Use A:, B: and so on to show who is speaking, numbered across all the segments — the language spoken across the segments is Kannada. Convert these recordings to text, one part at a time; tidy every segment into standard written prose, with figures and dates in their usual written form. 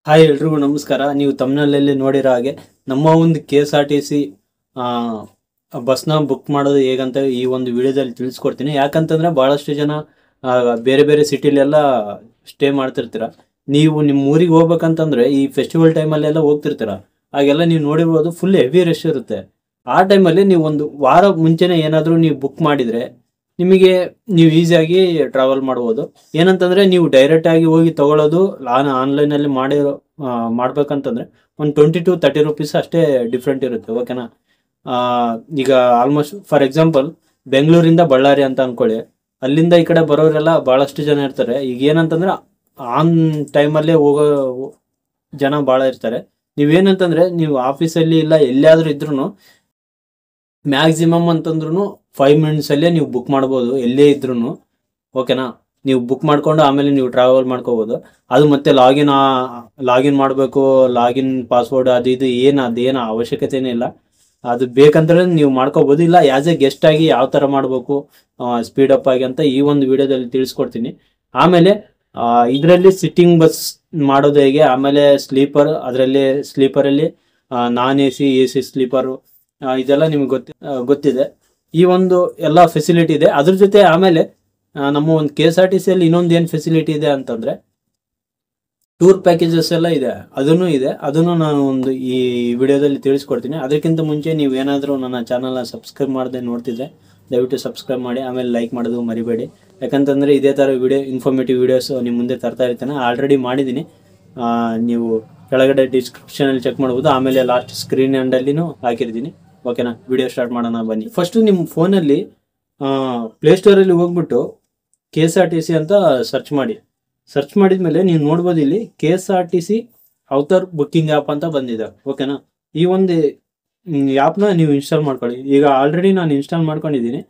A: ಹಾಯ್ ಎಲ್ರಿಗೂ ನಮಸ್ಕಾರ. ನೀವು ತಮಿಳ್ನಲ್ಲಿ ನೋಡಿರೋ ಹಾಗೆ ನಮ್ಮ ಒಂದು KSRTC ಬಸ್ನ ಬುಕ್ ಮಾಡೋದು ಹೇಗಂತ ಈ ಒಂದು ವಿಡಿಯೋದಲ್ಲಿ ತಿಳಿಸ್ಕೊಡ್ತೀನಿ. ಯಾಕಂತಂದ್ರೆ ಭಾಳಷ್ಟು ಜನ ಬೇರೆ ಬೇರೆ ಸಿಟಿಲೆಲ್ಲ ಸ್ಟೇ ಮಾಡ್ತಿರ್ತೀರ. ನೀವು ನಿಮ್ಮ ಊರಿಗೆ ಹೋಗ್ಬೇಕಂತಂದ್ರೆ ಈ ಫೆಸ್ಟಿವಲ್ ಟೈಮಲ್ಲೆಲ್ಲ ಹೋಗ್ತಿರ್ತೀರ. ಹಾಗೆಲ್ಲ ನೀವು ನೋಡಿರ್ಬೋದು, ಫುಲ್ ಹೆವಿ ರಶ್ ಇರುತ್ತೆ. ಆ ಟೈಮಲ್ಲಿ ನೀವು ಒಂದು ವಾರ ಮುಂಚೆನೇ ಏನಾದರೂ ನೀವು ಬುಕ್ ಮಾಡಿದರೆ ನಿಮಗೆ ನೀವು ಈಸಿಯಾಗಿ ಟ್ರಾವೆಲ್ ಮಾಡ್ಬೋದು. ಏನಂತಂದರೆ ನೀವು ಡೈರೆಕ್ಟಾಗಿ ಹೋಗಿ ತೊಗೊಳ್ಳೋದು ಆನ್ಲೈನಲ್ಲಿ ಮಾಡ್ಬೇಕಂತಂದರೆ ಒಂದು 20 to 30 ರೂಪೀಸ್ ಅಷ್ಟೇ ಡಿಫ್ರೆಂಟ್ ಇರುತ್ತೆ. ಓಕೆನಾ? ಈಗ ಆಲ್ಮೋಸ್ಟ್ ಫಾರ್ ಎಕ್ಸಾಂಪಲ್ ಬೆಂಗಳೂರಿಂದ ಬಳ್ಳಾರಿ ಅಂತ ಅಂದ್ಕೊಳ್ಳಿ, ಅಲ್ಲಿಂದ ಈ ಕಡೆ ಬರೋರೆಲ್ಲ ಭಾಳಷ್ಟು ಜನ ಇರ್ತಾರೆ. ಈಗ ಏನಂತಂದ್ರೆ ಆನ್ ಟೈಮಲ್ಲೇ ಹೋಗೋ ಜನ ಭಾಳ ಇರ್ತಾರೆ. ನೀವೇನಂತಂದರೆ ನೀವು ಆಫೀಸಲ್ಲಿ ಇಲ್ಲ ಎಲ್ಲಿಯಾದರೂ ಇದ್ರೂ ಮ್ಯಾಕ್ಸಿಮಮ್ ಅಂತಂದ್ರೂ 5 ಮಿನಿಟ್ಸಲ್ಲೇ ನೀವು ಬುಕ್ ಮಾಡ್ಬೋದು, ಎಲ್ಲೇ ಇದ್ರೂ. ಓಕೆನಾ? ನೀವು ಬುಕ್ ಮಾಡ್ಕೊಂಡು ಆಮೇಲೆ ನೀವು ಟ್ರಾವೆಲ್ ಮಾಡ್ಕೋಬೋದು. ಅದು ಮತ್ತೆ ಲಾಗಿನ್ ಮಾಡಬೇಕು, ಲಾಗಿನ್ ಪಾಸ್ವರ್ಡ್ ಅದು ಇದು ಅದೇನು ಅವಶ್ಯಕತೆನೇ ಇಲ್ಲ. ಅದು ಬೇಕಂದ್ರೆ ನೀವು ಮಾಡ್ಕೋಬೋದು. ಇಲ್ಲ ಆ್ಯಸ್ ಎ ಗೆಸ್ಟ್ ಆಗಿ ಯಾವ ಥರ ಮಾಡಬೇಕು ಸ್ಪೀಡಪ್ ಆಗಿ ಅಂತ ಈ ಒಂದು ವಿಡಿಯೋದಲ್ಲಿ ತಿಳಿಸ್ಕೊಡ್ತೀನಿ. ಆಮೇಲೆ ಇದರಲ್ಲಿ ಸಿಟ್ಟಿಂಗ್ ಬಸ್ ಮಾಡೋದು ಹೇಗೆ, ಆಮೇಲೆ ಸ್ಲೀಪರ್, ಅದರಲ್ಲಿ ಸ್ಲೀಪರಲ್ಲಿ ನಾನ್ AC ಸ್ಲೀಪರು, ಇದೆಲ್ಲ ನಿಮ್ಗೆ ಗೊತ್ತಿದೆ. ಈ ಒಂದು ಎಲ್ಲ ಫೆಸಿಲಿಟಿ ಇದೆ ಅದ್ರ ಜೊತೆ. ಆಮೇಲೆ ನಮ್ಮ ಒಂದು KSRTCಯಲ್ಲಿ ಇನ್ನೊಂದು ಏನು ಫೆಸಿಲಿಟಿ ಇದೆ ಅಂತಂದರೆ ಟೂರ್ ಪ್ಯಾಕೇಜಸ್ ಎಲ್ಲ ಇದೆ, ಅದನ್ನು ನಾನು ಒಂದು ಈ ವಿಡಿಯೋದಲ್ಲಿ ತಿಳಿಸ್ಕೊಡ್ತೀನಿ. ಅದಕ್ಕಿಂತ ಮುಂಚೆ ನೀವು ಏನಾದರೂ ನನ್ನ ಚಾನಲ್ನ ಸಬ್ಸ್ಕ್ರೈಬ್ ಮಾಡದೆ ನೋಡ್ತಿದ್ದೆ ದಯವಿಟ್ಟು ಸಬ್ಸ್ಕ್ರೈಬ್ ಮಾಡಿ, ಆಮೇಲೆ ಲೈಕ್ ಮಾಡೋದು ಮರಿಬೇಡಿ. ಯಾಕಂತಂದರೆ ಇದೇ ಥರ ಇನ್ಫಾರ್ಮೇಟಿವ್ ವಿಡಿಯೋಸ್ ನಿಮ್ಮ ಮುಂದೆ ತರ್ತಾ ಇರ್ತೇನೆ. ಆಲ್ರೆಡಿ ಮಾಡಿದ್ದೀನಿ, ನೀವು ಕೆಳಗಡೆ ಡಿಸ್ಕ್ರಿಪ್ಷನಲ್ಲಿ ಚೆಕ್ ಮಾಡ್ಬೋದು. ಆಮೇಲೆ ಲಾಸ್ಟ್ ಸ್ಕ್ರೀನ್ ಎಂಡಲ್ಲಿನೂ ಹಾಕಿರ್ತೀನಿ. ಓಕೆನಾ? ವಿಡಿಯೋ ಸ್ಟಾರ್ಟ್ ಮಾಡೋಣ ಬನ್ನಿ. ಫಸ್ಟು ನಿಮ್ಮ ಫೋನಲ್ಲಿ ಪ್ಲೇಸ್ಟೋರಲ್ಲಿ ಹೋಗ್ಬಿಟ್ಟು KSRTC ಅಂತ ಸರ್ಚ್ ಮಾಡಿದ್ಮೇಲೆ ನೀವು ನೋಡ್ಬೋದು, ಇಲ್ಲಿ KSRTC ಔಟರ್ ಬುಕ್ಕಿಂಗ್ ಆ್ಯಪ್ ಅಂತ ಬಂದಿದೆ. ಓಕೆನಾ? ಈ ಒಂದು ಆ್ಯಪ್ನ ನೀವು ಇನ್ಸ್ಟಾಲ್ ಮಾಡ್ಕೊಳ್ಳಿ. ಈಗ ಆಲ್ರೆಡಿ ನಾನು ಇನ್ಸ್ಟಾಲ್ ಮಾಡ್ಕೊಂಡಿದ್ದೀನಿ.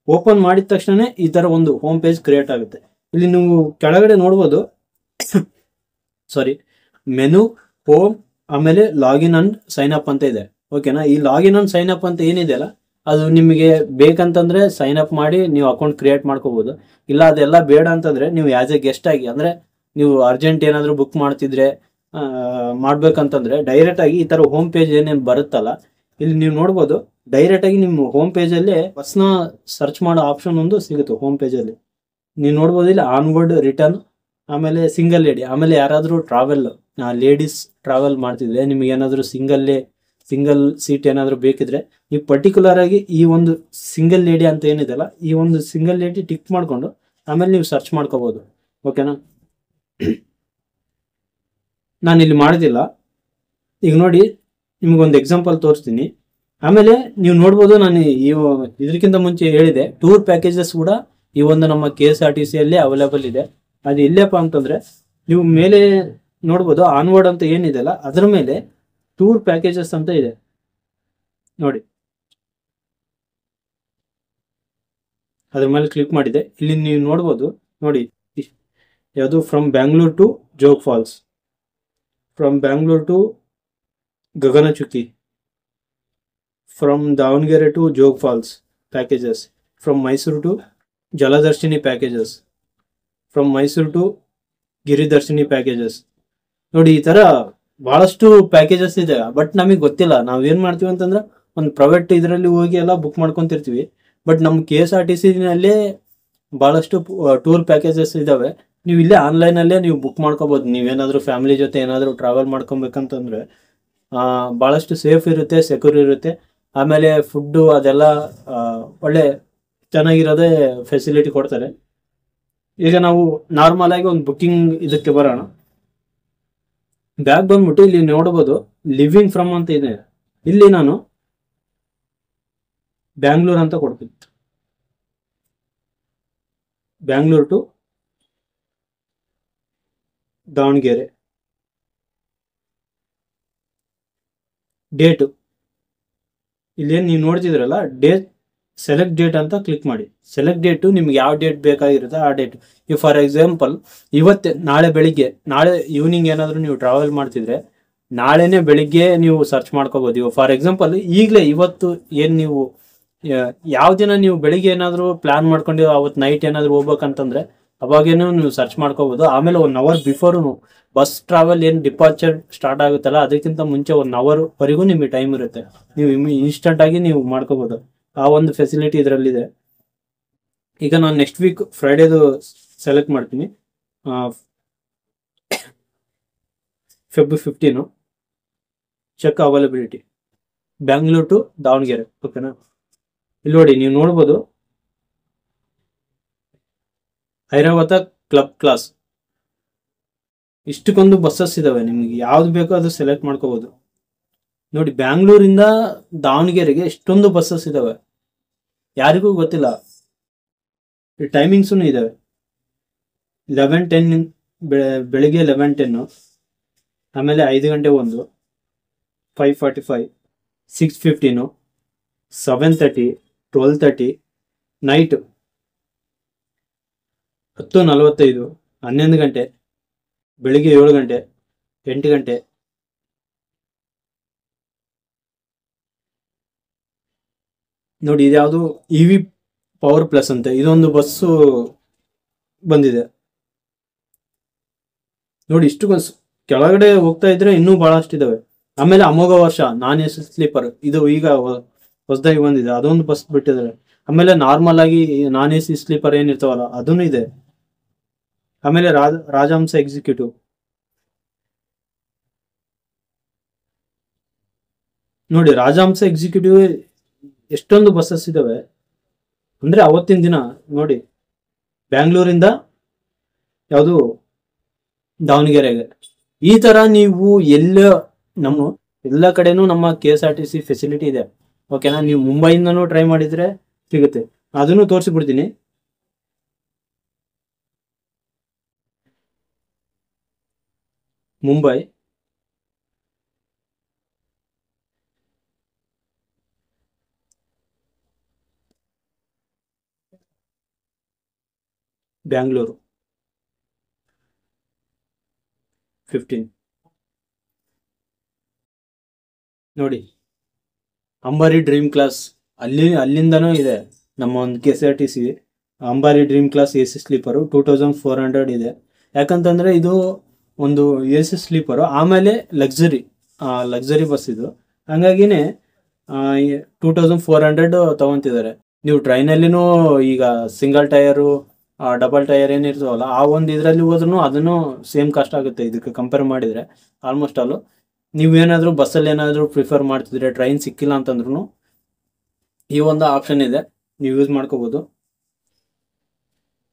A: ಓಪನ್ ಮಾಡಿದ ತಕ್ಷಣ ಈ ಥರ ಒಂದು ಹೋಮ್ ಪೇಜ್ ಕ್ರಿಯೇಟ್ ಆಗುತ್ತೆ. ಇಲ್ಲಿ ನೀವು ಕೆಳಗಡೆ ನೋಡ್ಬೋದು, ಮೆನು, ಹೋಮ್, ಆಮೇಲೆ ಲಾಗಿನ್ ಅಂಡ್ ಸೈನ್ ಅಪ್ ಅಂತ ಇದೆ. ಓಕೆನಾ? ಈ ಲಾಗಿನ್ ಅಂಡ್ ಸೈನ್ ಅಪ್ ಅಂತ ಏನಿದೆಯಲ್ಲ, ಅದು ನಿಮಗೆ ಬೇಕಂತಂದರೆ ಸೈನ್ ಅಪ್ ಮಾಡಿ ನೀವು ಅಕೌಂಟ್ ಕ್ರಿಯೇಟ್ ಮಾಡ್ಕೋಬೋದು. ಇಲ್ಲ ಅದೆಲ್ಲ ಬೇಡ ಅಂತಂದರೆ ನೀವು ಆ್ಯಸ್ ಎ ಗೆಸ್ಟ್ ಆಗಿ, ಅಂದರೆ ನೀವು ಅರ್ಜೆಂಟ್ ಏನಾದರೂ ಬುಕ್ ಮಾಡ್ಬೇಕಂತಂದರೆ ಡೈರೆಕ್ಟಾಗಿ ಈ ಥರ ಹೋಮ್ ಪೇಜ್ ಏನೇನು ಬರುತ್ತಲ್ಲ, ಇಲ್ಲಿ ನೀವು ನೋಡ್ಬೋದು. ಡೈರೆಕ್ಟಾಗಿ ನಿಮ್ಮ ಹೋಮ್ ಪೇಜಲ್ಲೇ ಬಸ್ನ ಸರ್ಚ್ ಮಾಡೋ ಆಪ್ಷನ್ ಒಂದು ಸಿಗುತ್ತೆ. ಹೋಮ್ ಪೇಜಲ್ಲಿ ನೀವು ನೋಡ್ಬೋದು, ಇಲ್ಲಿ ಆನ್ವರ್ಡ್, ರಿಟರ್ನ್, ಆಮೇಲೆ ಸಿಂಗಲ್ ಲೇಡಿ. ಆಮೇಲೆ ಯಾರಾದರೂ ಲೇಡೀಸ್ ಟ್ರಾವೆಲ್ ಮಾಡ್ತಿದ್ರೆ, ನಿಮಗೆ ಏನಾದರೂ ಸಿಂಗಲ್ ಸೀಟ್ ಏನಾದರೂ ಬೇಕಿದ್ರೆ ನೀವು ಪರ್ಟಿಕ್ಯುಲರ್ ಆಗಿ ಈ ಒಂದು ಸಿಂಗಲ್ ಲೇಡಿ ಅಂತ ಏನಿದೆಯಲ್ಲ, ಈ ಒಂದು ಸಿಂಗಲ್ ಲೇಡಿ ಟಿಕ್ ಮಾಡಿಕೊಂಡು ಆಮೇಲೆ ನೀವು ಸರ್ಚ್ ಮಾಡ್ಕೋಬೋದು. ಓಕೆನಾ? ನಾನಿಲ್ಲಿ ಮಾಡೋದಿಲ್ಲ. ಈಗ ನೋಡಿ, ನಿಮಗೊಂದು ಎಕ್ಸಾಂಪಲ್ ತೋರಿಸ್ತೀನಿ. ಆಮೇಲೆ ನೀವು ನೋಡ್ಬೋದು, ನಾನು ಇದಕ್ಕಿಂತ ಮುಂಚೆ ಹೇಳಿದೆ ಟೂರ್ ಪ್ಯಾಕೇಜಸ್ ಕೂಡ ಈ ಒಂದು ನಮ್ಮ KSRTCಯಲ್ಲಿ ಅವೈಲೇಬಲ್ ಇದೆ. ಅದು ಇಲ್ಲಪ್ಪ ಅಂತಂದರೆ ನೀವು ಮೇಲೆ ನೋಡ್ಬೋದು, ಆನ್ವರ್ಡ್ ಅಂತ ಏನಿದೆಯಲ್ಲ ಅದ್ರ ಮೇಲೆ ಟೂರ್ ಪ್ಯಾಕೇಜಸ್ ಅಂತ ಇದೆ ನೋಡಿ. ಅದ್ರ ಮೇಲೆ ಕ್ಲಿಕ್ ಮಾಡಿದೆ. ಇಲ್ಲಿ ನೀವು ನೋಡ್ಬೋದು ನೋಡಿ, ಯಾವುದು from Bangalore to Jog falls, from Bangalore to Gaganachukki, from Davanagere to Jog falls packages, from Mysuru to Jaladarshini packages, from Mysuru to Giridarshini packages. ನೋಡಿ, ಈ ಥರ ಭಾಳಷ್ಟು ಪ್ಯಾಕೇಜಸ್ ಇದೆ. ಬಟ್ ನಮಗೆ ಗೊತ್ತಿಲ್ಲ, ನಾವೇನು ಮಾಡ್ತೀವಿ ಅಂತಂದ್ರೆ ಒಂದು ಪ್ರೈವೇಟ್ ಇದರಲ್ಲಿ ಹೋಗಿ ಎಲ್ಲ ಬುಕ್ ಮಾಡ್ಕೊತಿರ್ತೀವಿ. ಬಟ್ ನಮ್ಮ KSRTCನಲ್ಲೇ ಭಾಳಷ್ಟು ಟೂರ್ ಪ್ಯಾಕೇಜಸ್ ಇದ್ದಾವೆ. ನೀವು ಇಲ್ಲೇ ಆನ್ಲೈನಲ್ಲೇ ನೀವು ಬುಕ್ ಮಾಡ್ಕೋಬೋದು. ನೀವೇನಾದರೂ ಫ್ಯಾಮಿಲಿ ಜೊತೆ ಏನಾದರೂ ಟ್ರಾವೆಲ್ ಮಾಡ್ಕೊಬೇಕಂತಂದರೆ ಭಾಳಷ್ಟು ಸೇಫ್ ಇರುತ್ತೆ, ಸೆಕ್ಯೂರ್ ಇರುತ್ತೆ. ಆಮೇಲೆ ಫುಡ್ಡು ಅದೆಲ್ಲ ಒಳ್ಳೆ ಚೆನ್ನಾಗಿರೋದೇ ಫೆಸಿಲಿಟಿ ಕೊಡ್ತಾರೆ. ಈಗ ನಾವು ನಾರ್ಮಲ್ ಆಗಿ ಒಂದು ಬುಕ್ಕಿಂಗ್ ಇದಕ್ಕೆ ಬರೋಣ. ಬ್ಯಾಗ್ ಬಂದ್ಬಿಟ್ಟು ಇಲ್ಲಿ ನೋಡ್ಬೋದು, ಲಿವಿಂಗ್ ಫ್ರಮ್ ಅಂತ ಇದೆ. ಇಲ್ಲಿ ನಾನು ಬ್ಯಾಂಗ್ಳೂರ್ ಅಂತ ಕೊಡ್ತೀನಿ. ಬ್ಯಾಂಗ್ಳೂರ್ ಟು ದಾವಣಗೆರೆ. ಡೇಟು ಇಲ್ಲೇನು ನೀವು ನೋಡ್ತಿದ್ರಲ್ಲ, ಸೆಲೆಕ್ಟ್ ಡೇಟ್ ಅಂತ ಕ್ಲಿಕ್ ಮಾಡಿ. ಸೆಲೆಕ್ಟ್ ಡೇಟು ನಿಮ್ಗೆ ಯಾವ ಡೇಟ್ ಬೇಕಾಗಿರುತ್ತೆ ಆ ಡೇಟು. ಈಗ ಫಾರ್ ಎಕ್ಸಾಂಪಲ್ ನಾಳೆ ಬೆಳಿಗ್ಗೆ, ನಾಳೆ ಈವ್ನಿಂಗ್ ಏನಾದರೂ ನೀವು ಟ್ರಾವೆಲ್ ಮಾಡ್ತಿದ್ರೆ ನಾಳೆನೇ ಬೆಳಿಗ್ಗೆ ನೀವು ಸರ್ಚ್ ಮಾಡ್ಕೋಬೋದು. ಇವಾಗ ಫಾರ್ ಎಕ್ಸಾಂಪಲ್ ಈಗಲೇ ಇವತ್ತು ಏನು ನೀವು ಯಾವ ದಿನ ನೀವು ಬೆಳಿಗ್ಗೆ ಏನಾದರೂ ಪ್ಲಾನ್ ಮಾಡ್ಕೊಂಡು ಅವತ್ತು ನೈಟ್ ಏನಾದರೂ ಹೋಗ್ಬೇಕಂತಂದರೆ ಅವಾಗೇನು ನೀವು ಸರ್ಚ್ ಮಾಡ್ಕೋಬಹುದು. ಆಮೇಲೆ 1 ಅವರ್ ಬಿಫೋರು ಬಸ್ ಟ್ರಾವೆಲ್ ಏನು ಡಿಪಾರ್ಚರ್ ಸ್ಟಾರ್ಟ್ ಆಗುತ್ತಲ್ಲ ಅದಕ್ಕಿಂತ ಮುಂಚೆ 1 ಅವರ್ ವರೆಗೂ ನಿಮಗೆ ಟೈಮ್ ಇರುತ್ತೆ. ನೀವು ಇನ್ಸ್ಟಂಟ್ ಆಗಿ ನೀವು ಮಾಡ್ಕೋಬಹುದು. ಆ ಒಂದು ಫೆಸಿಲಿಟಿ ಇದರಲ್ಲಿದೆ. ಈಗ ನಾನು ನೆಕ್ಸ್ಟ್ ವೀಕ್ ಫ್ರೈಡೇದು ಸೆಲೆಕ್ಟ್ ಮಾಡ್ತೀನಿ. Feb 15 check availability, Bangalore to Davanagere. ಓಕೆನಾ, ಇಲ್ಲಿ ನೋಡಿ ನೀವು ನೋಡ್ಬೋದು ಐರಾವತ ಕ್ಲಬ್ ಕ್ಲಾಸ್, ಇಷ್ಟಕ್ಕೊಂದು ಬಸ್ಸಸ್ ಇದಾವೆ. ನಿಮಗೆ ಯಾವ್ದು ಬೇಕೋ ಅದು ಸೆಲೆಕ್ಟ್ ಮಾಡ್ಕೋಬಹುದು. ನೋಡಿ ಬ್ಯಾಂಗ್ಳೂರಿಂದ ದಾವಣಗೆರೆಗೆ ಎಷ್ಟೊಂದು ಬಸ್ಸಸ್ ಇದಾವೆ, ಯಾರಿಗೂ ಗೊತ್ತಿಲ್ಲ. ಟೈಮಿಂಗ್ಸೂ ಇದಾವೆ. 11:10 ಬೆಳಿಗ್ಗೆ 11:10, ಆಮೇಲೆ 5 ಗಂಟೆ 1, 5:45, 6:15, 7:30, 12:30, ನೈಟ್ 10:45, 11 ಗಂಟೆ, ಬೆಳಿಗ್ಗೆ 7 ಗಂಟೆ, 8 ಗಂಟೆ. ನೋಡಿ ಇದ್ಯಾವುದು EV ಪವರ್ ಪ್ಲಸ್ ಅಂತ ಇದೊಂದು ಬಸ್ಸು ಬಂದಿದೆ. ನೋಡಿ ಇಷ್ಟು ಬಸ್ ಕೆಳಗಡೆ ಹೋಗ್ತಾ ಇದ್ರೆ ಇನ್ನೂ ಬಹಳಷ್ಟು ಇದಾವೆ. ಆಮೇಲೆ ಅಮೋಘ ವರ್ಷ ನಾನ್ AC ಸ್ಲೀಪರ್, ಇದು ಈಗ ಹೊಸದಾಗಿ ಬಂದಿದೆ, ಅದೊಂದು ಬಸ್ ಬಿಟ್ಟಿದ್ದಾರೆ. ಆಮೇಲೆ ನಾರ್ಮಲ್ ಆಗಿ ನಾನ್ AC ಸ್ಲೀಪರ್ ಏನಿರ್ತಾವಲ್ಲ ಅದನ್ನು ಇದೆ. ಆಮೇಲೆ ರಾಜಹಂಸ ಎಕ್ಸಿಕ್ಯೂಟಿವ್, ನೋಡಿ ರಾಜಹಂಸ ಎಕ್ಸಿಕ್ಯೂಟಿವ್ ಎಷ್ಟೊಂದು ಬಸ್ಸಸ್ ಇದಾವೆ ಅಂದ್ರೆ ಅವತ್ತಿನ ದಿನ ನೋಡಿ ಬ್ಯಾಂಗ್ಳೂರಿಂದ ಯಾವುದು ದಾವಣಗೆರೆಗೆ. ಈ ತರ ನೀವು ಎಲ್ಲ ಕಡೆನೂ ನಮ್ಮ KSRTC ಫೆಸಿಲಿಟಿ ಇದೆ. ಓಕೆನಾ, ನೀವು ಮುಂಬೈಯಿಂದನೂ ಟ್ರೈ ಮಾಡಿದ್ರೆ ಸಿಗುತ್ತೆ, ಅದನ್ನು ತೋರಿಸ್ಬಿಡ್ತೀನಿ. ಮುಂಬೈ, ಬ್ಯಾಂಗ್ಳೂರು 15. ನೋಡಿ ಅಂಬಾರಿ ಡ್ರೀಮ್ ಕ್ಲಾಸ್ ಅಲ್ಲಿಂದನೂ ಇದೆ ನಮ್ಮ ಒಂದು KSRTC. ಅಂಬಾರಿ ಡ್ರೀಮ್ ಕ್ಲಾಸ್ AC ಸ್ಲೀಪರು 2400 ಇದೆ. ಯಾಕಂತಂದ್ರೆ ಇದು ಒಂದು AC ಸ್ಲೀಪರು, ಆಮೇಲೆ ಲಕ್ಸರಿ ಬಸ್ ಇದು. ಹಂಗಾಗಿನೇ 2400 ತಗೊಂತಿದ್ದಾರೆ. ನೀವು ಟ್ರೈನಲ್ಲಿನೂ ಈಗ ಸಿಂಗಲ್ ಟೈರು ಡಬಲ್ ಟೈರ್ ಏನಿರ್ತಾವಲ್ಲ ಆ ಒಂದು ಇದರಲ್ಲಿ ಹೋದ್ರೂ ಅದನ್ನು ಸೇಮ್ ಕಾಸ್ಟ್ ಆಗುತ್ತೆ ಇದಕ್ಕೆ ಕಂಪೇರ್ ಮಾಡಿದರೆ. ಆಲ್ಮೋಸ್ಟ್ ಆಲು ನೀವೇನಾದರೂ ಬಸ್ಸಲ್ಲಿ ಏನಾದರೂ ಪ್ರಿಫರ್ ಮಾಡ್ತಿದ್ರೆ, ಟ್ರೈನ್ ಸಿಕ್ಕಿಲ್ಲ ಅಂತಂದ್ರೂ ಈ ಒಂದು ಆಪ್ಷನ್ ಇದೆ, ನೀವು ಯೂಸ್ ಮಾಡ್ಕೋಬೋದು.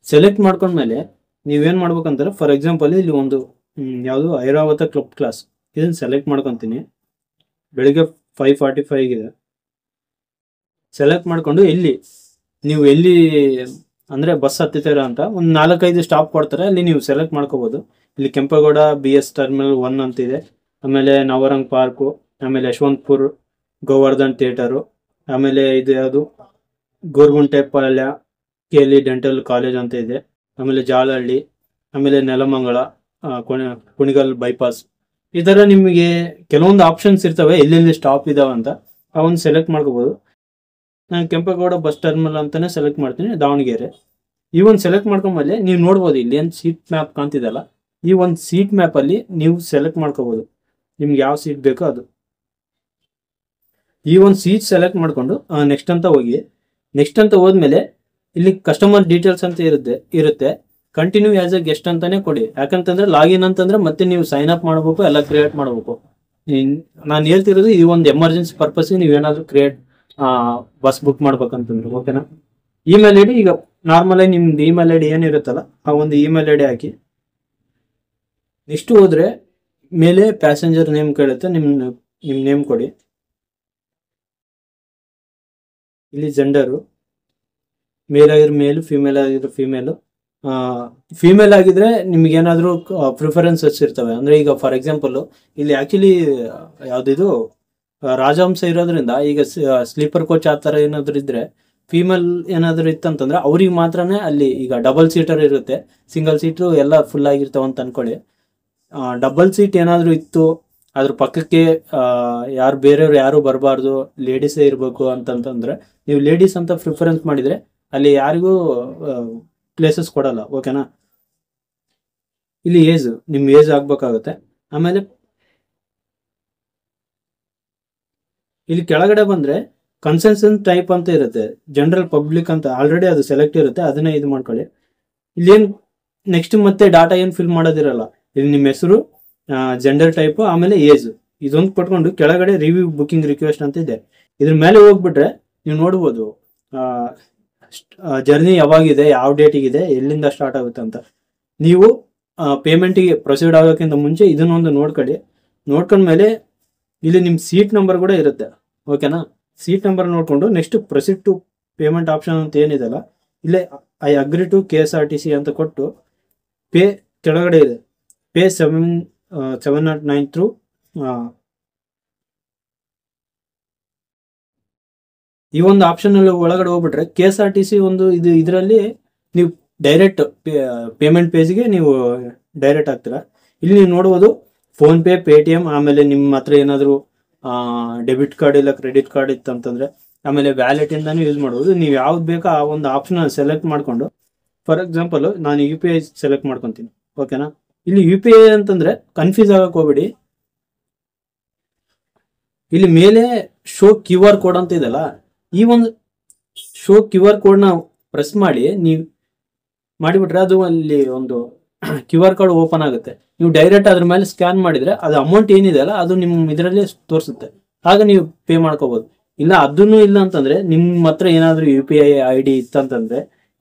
A: ಸೆಲೆಕ್ಟ್ ಮಾಡ್ಕೊಂಡ್ಮೇಲೆ ನೀವೇನು ಮಾಡ್ಬೇಕಂತಾರೆ, ಫಾರ್ ಎಕ್ಸಾಂಪಲ್ ಇಲ್ಲಿ ಒಂದು ಯಾವುದು ಐರಾವತ ಕ್ಲಬ್ ಕ್ಲಾಸ್, ಇದನ್ನು ಸೆಲೆಕ್ಟ್ ಮಾಡ್ಕೊತೀನಿ. ಬೆಳಿಗ್ಗೆ 5:45 ಇದೆ. ಸೆಲೆಕ್ಟ್ ಮಾಡಿಕೊಂಡು ನೀವು ಎಲ್ಲಿ ಅಂದರೆ ಬಸ್ ಹತ್ತಿತೀರಾ ಅಂತ ಒಂದು 4-5 ಸ್ಟಾಪ್ ಕೊಡ್ತಾರೆ, ಅಲ್ಲಿ ನೀವು ಸೆಲೆಕ್ಟ್ ಮಾಡ್ಕೋಬೋದು. ಇಲ್ಲಿ ಕೆಂಪೇಗೌಡ BS ಟರ್ಮಿನಲ್ 1 ಅಂತಿದೆ, ಆಮೇಲೆ ನವರಂಗ್ ಪಾರ್ಕು, ಆಮೇಲೆ ಯಶವಂತಪುರ್ ಗೋವರ್ಧನ್ ಥಿಯೇಟರು, ಆಮೇಲೆ ಇದು ಯಾವುದು ಗೋರ್ಗುಂಟೆಪಾಳ್ಯ KLE ಡೆಂಟಲ್ ಕಾಲೇಜ್ ಅಂತ ಇದೆ, ಆಮೇಲೆ ಜಾಲಹಳ್ಳಿ, ಆಮೇಲೆ ನೆಲಮಂಗಲ, ಕುಣಿಗಲ್ ಬೈಪಾಸ್. ಈ ಥರ ನಿಮಗೆ ಕೆಲವೊಂದು ಆಪ್ಷನ್ಸ್ ಇರ್ತವೆ ಎಲ್ಲೆಲ್ಲಿ ಸ್ಟಾಪ್ ಇದಾವೆ ಅಂತ, ಅವನ್ನ ಸೆಲೆಕ್ಟ್ ಮಾಡ್ಕೋಬೋದು. ನಾನು ಕೆಂಪೇಗೌಡ ಬಸ್ ಟರ್ಮಿನಲ್ ಅಂತಾನೆ ಸೆಲೆಕ್ಟ್ ಮಾಡ್ತೀನಿ, ದಾವಣಗೆರೆ. ಈ ಒಂದು ಸೆಲೆಕ್ಟ್ ಮಾಡ್ಕೊಂಡ್ಮೇಲೆ ನೀವು ನೋಡ್ಬೋದು ಇಲ್ಲಿ ಏನು ಸೀಟ್ ಮ್ಯಾಪ್ ಕಾಣ್ತಿದಲ್ಲ, ಈ ಒಂದು ಸೀಟ್ ಮ್ಯಾಪಲ್ಲಿ ನೀವು ಸೆಲೆಕ್ಟ್ ಮಾಡ್ಕೋಬೋದು ನಿಮ್ಗೆ ಯಾವ ಸೀಟ್ ಬೇಕೋ ಅದು. ಈ ಒಂದು ಸೀಟ್ ಸೆಲೆಕ್ಟ್ ಮಾಡಿಕೊಂಡು ನೆಕ್ಸ್ಟ್ ಅಂತ ಹೋಗಿ, ನೆಕ್ಸ್ಟ್ ಅಂತ ಹೋದ್ಮೇಲೆ ಇಲ್ಲಿ ಕಸ್ಟಮರ್ ಡೀಟೇಲ್ಸ್ ಅಂತ ಇರುತ್ತೆ. ಕಂಟಿನ್ಯೂ ಆಸ್ ಎ ಗೆಸ್ಟ್ ಅಂತಾನೆ ಕೊಡಿ. ಯಾಕಂತಂದ್ರೆ ಲಾಗಿನ್ ಅಂತಂದ್ರೆ ಮತ್ತೆ ನೀವು ಸೈನ್ ಅಪ್ ಮಾಡಬೇಕು, ಎಲ್ಲ ಕ್ರಿಯೇಟ್ ಮಾಡಬೇಕು. ನಾನು ಹೇಳ್ತಿರೋದು ಈ ಒಂದು ಎಮರ್ಜೆನ್ಸಿ ಪರ್ಪಸ್ಗೆ ನೀವೇನಾದ್ರೂ ಬಸ್ ಬುಕ್ ಮಾಡ್ಬೇಕಂತಂದ್ರೆ. ಓಕೆನಾ, ಇಮೇಲ್ ಐಡಿ ಈಗ ನಾರ್ಮಲ್ ಆಗಿ ನಿಮ್ದು ಇಮೇಲ್ ಐಡಿ ಏನಿರುತ್ತಲ್ಲ ಆ ಒಂದು ಇಮೇಲ್ ಐಡಿ ಹಾಕಿ. ನೆಕ್ಸ್ಟ್ ಹೋದ್ರೆ ಮೇಲೆ ಪ್ಯಾಸೆಂಜರ್ ನೇಮ್ ಕೇಳುತ್ತೆ, ನಿಮ್ಮ ನೇಮ್ ಕೊಡಿ. ಇಲ್ಲಿ ಜೆಂಡರು ಮೇಲ್ ಆಗಿರೋ ಮೇಲು, ಫಿಮೇಲ್ ಆಗಿರೋ ಫಿಮೇಲು. ಫಿಮೇಲ್ ಆಗಿದ್ರೆ ನಿಮ್ಗೇನಾದರೂ ಪ್ರಿಫರೆನ್ಸಸ್ ಇರ್ತವೆ. ಅಂದರೆ ಈಗ ಫಾರ್ ಎಕ್ಸಾಂಪಲ್ ಇಲ್ಲಿ ಆ್ಯಕ್ಚುಲಿ ಯಾವುದಿದು ರಾಜಹಂಸ ಇರೋದ್ರಿಂದ ಈಗ ಸ್ಲೀಪರ್ ಕೋಚ್ ಆ ಥರ ಏನಾದರೂ ಇದ್ದರೆ, ಫೀಮೇಲ್ ಏನಾದರೂ ಇತ್ತಂತಂದ್ರೆ ಅವ್ರಿಗೆ ಮಾತ್ರನೇ ಅಲ್ಲಿ. ಈಗ ಡಬಲ್ ಸೀಟರ್ ಇರುತ್ತೆ, ಸಿಂಗಲ್ ಸೀಟು ಎಲ್ಲ ಫುಲ್ ಆಗಿರ್ತಾವೆ ಅಂತ ಅನ್ಕೊಳ್ಳಿ. ಡಬಲ್ ಸೀಟ್ ಏನಾದರೂ ಇತ್ತು, ಅದ್ರ ಪಕ್ಕಕ್ಕೆ ಬೇರೆಯವ್ರು ಯಾರು ಬರಬಾರ್ದು, ಲೇಡೀಸೇ ಇರಬೇಕು ಅಂತಂತಂದ್ರೆ ನೀವು ಲೇಡೀಸ್ ಅಂತ ಪ್ರಿಫರೆನ್ಸ್ ಮಾಡಿದರೆ ಅಲ್ಲಿ ಯಾರಿಗೂ ಪ್ಲೇಸಸ್ ಕೊಡಲ್ಲ. ಓಕೆನಾ, ಇಲ್ಲಿ ಏಜ್ ನಿಮ್ಮ ಏಜ್ ಆಗ್ಬೇಕಾಗುತ್ತೆ. ಆಮೇಲೆ ಇಲ್ಲಿ ಕೆಳಗಡೆ ಬಂದ್ರೆ ಕನ್ಸೆನ್ಸನ್ ಟೈಪ್ ಅಂತ ಇರುತ್ತೆ, ಜನರಲ್ ಪಬ್ಲಿಕ್ ಅಂತ ಆಲ್ರೆಡಿ ಅದು ಸೆಲೆಕ್ಟ್ ಇರುತ್ತೆ, ಅದನ್ನೇ ಇದು ಮಾಡ್ಕೊಳ್ಳಿ. ಇಲ್ಲಿ ಏನ್ ನೆಕ್ಸ್ಟ್ ಮತ್ತೆ ಡಾಟಾ ಏನು ಫಿಲ್ ಮಾಡೋದಿರಲ್ಲ. ಇಲ್ಲಿ ನಿಮ್ಮ ಹೆಸರು, ಜೆಂಡರ್ ಟೈಪ್, ಆಮೇಲೆ ಏಜ್, ಇದೊಂದು ಕೊಟ್ಕೊಂಡು ಕೆಳಗಡೆ ರಿವ್ಯೂ ಬುಕಿಂಗ್ ರಿಕ್ವೆಸ್ಟ್ ಅಂತ ಇದೆ. ಇದ್ರ ಮೇಲೆ ಹೋಗ್ಬಿಟ್ರೆ ನೀವು ನೋಡ್ಬೋದು ಜರ್ನಿ ಯಾವಾಗಿದೆ, ಯಾವ ಡೇಟಿಗಿದೆ, ಎಲ್ಲಿಂದ ಸ್ಟಾರ್ಟ್ ಆಗುತ್ತೆ ಅಂತ. ನೀವು ಪೇಮೆಂಟಿಗೆ ಪ್ರೊಸೀಡ್ ಆಗೋಕ್ಕಿಂತ ಮುಂಚೆ ಇದನ್ನೊಂದು ನೋಡ್ಕೊಳ್ಳಿ. ನೋಡ್ಕೊಂಡ್ಮೇಲೆ ಇಲ್ಲಿ ನಿಮ್ಮ ಸೀಟ್ ನಂಬರ್ ಕೂಡ ಇರುತ್ತೆ. ಓಕೆನಾ, ಸೀಟ್ ನಂಬರ್ ನೋಡಿಕೊಂಡು next proceed to payment option ಅಂತ ಏನಿದೆಲ್ಲ, ಇಲ್ಲೇ ಐ ಅಗ್ರಿ ಟು KSRTC ಅಂತ ಕೊಟ್ಟು ಪೇ ಕೆಳಗಡೆ ಇದೆ, ಪೇ 709 ಥ್ರೂ ಈ ಒಂದು ಆಪ್ಷನ್ ಅಲ್ಲಿ ಒಳಗಡೆ ಹೋಗ್ಬಿಟ್ರೆ KSRTC ಒಂದು ಇದರಲ್ಲಿ ನೀವು ಡೈರೆಕ್ಟ್ ಪೇಮೆಂಟ್ ಪೇಜ್ಗೆ ನೀವು ಡೈರೆಕ್ಟ್ ಆಗ್ತೀರಾ. ಇಲ್ಲಿ ನೀವು ನೋಡ್ಬೋದು ಫೋನ್ ಪೇ, ಪೇಟಿಎಂ, ಆಮೇಲೆ ನಿಮ್ಮ ಹತ್ರ ಏನಾದರೂ ಡೆಬಿಟ್ ಕಾರ್ಡ್ ಇಲ್ಲ ಕ್ರೆಡಿಟ್ ಕಾರ್ಡ್ ಇತ್ತಂತಂದ್ರೆ ಆಮೇಲೆ ವ್ಯಾಲೆಟ್ ಇಂದಾನು ಯೂಸ್ ಮಾಡ್ಬೋದು. ನೀವು ಯಾವ್ದು ಬೇಕೋ ಆ ಒಂದು ಆಪ್ಷನ್ ಸೆಲೆಕ್ಟ್ ಮಾಡ್ಕೊಂಡು, ಫಾರ್ ಎಕ್ಸಾಂಪಲ್ ನಾನು UPI ಸೆಲೆಕ್ಟ್ ಮಾಡ್ಕೊತೀನಿ. ಓಕೆನಾ, ಇಲ್ಲಿ UPI ಅಂತಂದ್ರೆ ಕನ್ಫ್ಯೂಸ್ ಆಗಕ್ಕೆ ಹೋಗ್ಬೇಡಿ. ಇಲ್ಲಿ ಮೇಲೆ ಶೋ QR ಕೋಡ್ ಅಂತ ಇದೆಲ್ಲ, ಈ ಒಂದು ಶೋ QR ಕೋಡ್ನ ಪ್ರೆಸ್ ಮಾಡಿ ನೀವು ಮಾಡಿಬಿಟ್ರೆ ಅದು ಅಲ್ಲಿ ಒಂದು QR ಕೋಡ್ ಓಪನ್ ಆಗುತ್ತೆ. ನೀವು ಡೈರೆಕ್ಟ್ ಅದ್ರ ಮೇಲೆ ಸ್ಕ್ಯಾನ್ ಮಾಡಿದ್ರೆ ಅದು ಅಮೌಂಟ್ ಏನಿದೆ ಅಲ್ಲ ಅದು ನಿಮ್ಮ ಇದರಲ್ಲಿ ತೋರಿಸುತ್ತೆ, ಆಗ ನೀವು ಪೇ ಮಾಡ್ಕೋಬಹುದು. ಇಲ್ಲ ಅದನ್ನು ಇಲ್ಲ ಅಂತಂದ್ರೆ ನಿಮ್ಮ ಹತ್ರ ಏನಾದರೂ UPI ID ಇತ್ತಂತಂದ್ರೆ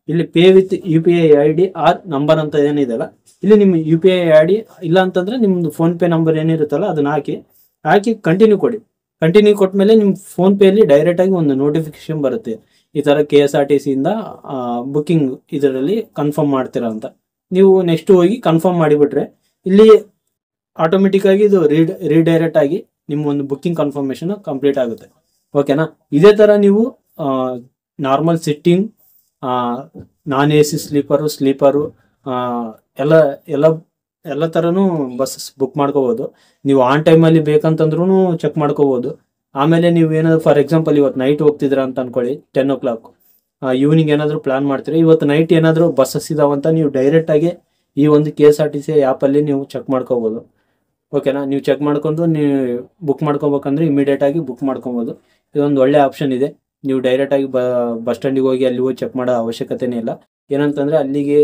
A: ಇಲ್ಲಿ pay with UPI ID or number ಅಂತ ಏನಿದೆಲ್ಲ, ಇಲ್ಲಿ ನಿಮ್ಮ UPI ID ಇಲ್ಲ ಅಂತಂದ್ರೆ ನಿಮ್ದು ಫೋನ್ ಪೇ ನಂಬರ್ ಏನಿರುತ್ತಲ್ಲ ಅದನ್ನ ಹಾಕಿ ಕಂಟಿನ್ಯೂ ಕೊಡಿ. ಕಂಟಿನ್ಯೂ ಕೊಟ್ಮೇಲೆ ನಿಮ್ಮ ಫೋನ್ ಪೇ ಅಲ್ಲಿ ಡೈರೆಕ್ಟ್ ಆಗಿ ಒಂದು ನೋಟಿಫಿಕೇಶನ್ ಬರುತ್ತೆ, ಈ ತರ KSRTC ಇಂದ ಬುಕಿಂಗ್ ಇದರಲ್ಲಿ ಕನ್ಫರ್ಮ್ ಮಾಡ್ತೀರಾ ಅಂತ. ನೀವು ನೆಕ್ಸ್ಟ್ ಹೋಗಿ ಕನ್ಫರ್ಮ್ ಮಾಡಿಬಿಟ್ರೆ ಇಲ್ಲಿ ಆಟೋಮೆಟಿಕ್ ಆಗಿ ಇದು ರೀಡೈರೆಕ್ಟ್ ಆಗಿ ನಿಮ್ಮ ಒಂದು ಬುಕಿಂಗ್ ಕನ್ಫರ್ಮೇಶನ್ ಕಂಪ್ಲೀಟ್ ಆಗುತ್ತೆ. ಓಕೆನಾ, ಇದೇ ತರ ನೀವು ನಾರ್ಮಲ್ ಸಿಟ್ಟಿಂಗ್, ನಾನ್ AC ಸ್ಲೀಪರು ಎಲ್ಲ ತರನು ಬಸ್ ಬುಕ್ ಮಾಡ್ಕೋಬಹುದು. ನೀವು ಆನ್ ಟೈಮಲ್ಲಿ ಬೇಕಂತಂದ್ರೂ ಚೆಕ್ ಮಾಡ್ಕೋಬಹುದು. ಆಮೇಲೆ ನೀವು ಏನಾದ್ರು ಫಾರ್ ಎಕ್ಸಾಂಪಲ್ ಇವತ್ತು ನೈಟ್ ಹೋಗ್ತಿದ್ರ ಅಂತ ಅನ್ಕೊಳ್ಳಿ, 10 o'clock ಈವ್ನಿಂಗ್ ಏನಾದ್ರು ಪ್ಲಾನ್ ಮಾಡ್ತೀರಾ, ಇವತ್ತು ನೈಟ್ ಏನಾದ್ರು ಬಸ್ಸಸ್ ಇದಾವಂತ ನೀವು ಡೈರೆಕ್ಟ್ ಆಗಿ ಈ ಒಂದು KSRTC ಆ್ಯಪಲ್ಲಿ ನೀವು ಚೆಕ್ ಮಾಡ್ಕೋಬಹುದು. ಓಕೆನಾ, ನೀವು ಚೆಕ್ ಮಾಡ್ಕೊಂಡು ನೀವು ಬುಕ್ ಮಾಡ್ಕೋಬೇಕಂದ್ರೆ ಇಮಿಡಿಯೇಟ್ ಆಗಿ ಬುಕ್ ಮಾಡ್ಕೊಬೋದು. ಇದೊಂದು ಒಳ್ಳೆ ಆಪ್ಷನ್ ಇದೆ. ನೀವು ಡೈರೆಕ್ಟ್ ಆಗಿ ಬಸ್ ಸ್ಟ್ಯಾಂಡಿಗೆ ಹೋಗಿ ಅಲ್ಲಿ ಹೋಗಿ ಚೆಕ್ ಮಾಡೋ ಅವಶ್ಯಕತೆನೇ ಇಲ್ಲ. ಏನಂತಂದ್ರೆ ಅಲ್ಲಿಗೆ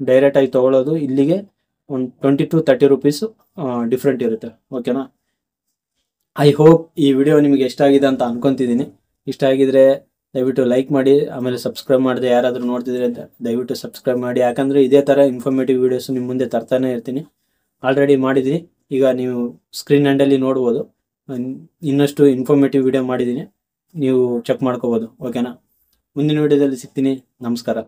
A: ಡೈರೆಕ್ಟ್ ಆಗಿ ತಗೊಳ್ಳೋದು ಇಲ್ಲಿಗೆ ಒಂದು 20 to 30 rupees ಡಿಫ್ರೆಂಟ್ ಇರುತ್ತೆ. ಓಕೆನಾ, ಐ ಹೋಪ್ ಈ ವಿಡಿಯೋ ನಿಮಗೆ ಇಷ್ಟ ಆಗಿದೆ ಅಂತ ಅನ್ಕೊಂತಿದ್ದೀನಿ. ಇಷ್ಟ ಆಗಿದ್ರೆ ದಯವಿಟ್ಟು ಲೈಕ್ ಮಾಡಿ, ಆಮೇಲೆ ಸಬ್ಸ್ಕ್ರೈಬ್ ಮಾಡಿದೆ ಯಾರಾದರೂ ನೋಡ್ತಿದ್ರೆ ಅಂತ ದಯವಿಟ್ಟು ಸಬ್ಸ್ಕ್ರೈಬ್ ಮಾಡಿ. ಯಾಕಂದರೆ ಇದೇ ಥರ ಇನ್ಫಾರ್ಮೇಟಿವ್ ವೀಡಿಯೋಸ್ ನಿಮ್ಮ ಮುಂದೆ ತರ್ತಾನೆ ಇರ್ತೀನಿ. ಆಲ್ರೆಡಿ ಮಾಡಿದ್ದೀನಿ, ಈಗ ನೀವು ಸ್ಕ್ರೀನ್ ಹ್ಯಾಂಡಲ್ಲಿ ನೋಡ್ಬೋದು, ಇನ್ನಷ್ಟು ಇನ್ಫಾರ್ಮೇಟಿವ್ ವಿಡಿಯೋ ಮಾಡಿದ್ದೀನಿ, ನೀವು ಚೆಕ್ ಮಾಡ್ಕೋಬೋದು. ಓಕೆನಾ, ಮುಂದಿನ ವಿಡಿಯೋದಲ್ಲಿ ಸಿಗ್ತೀನಿ. ನಮಸ್ಕಾರ.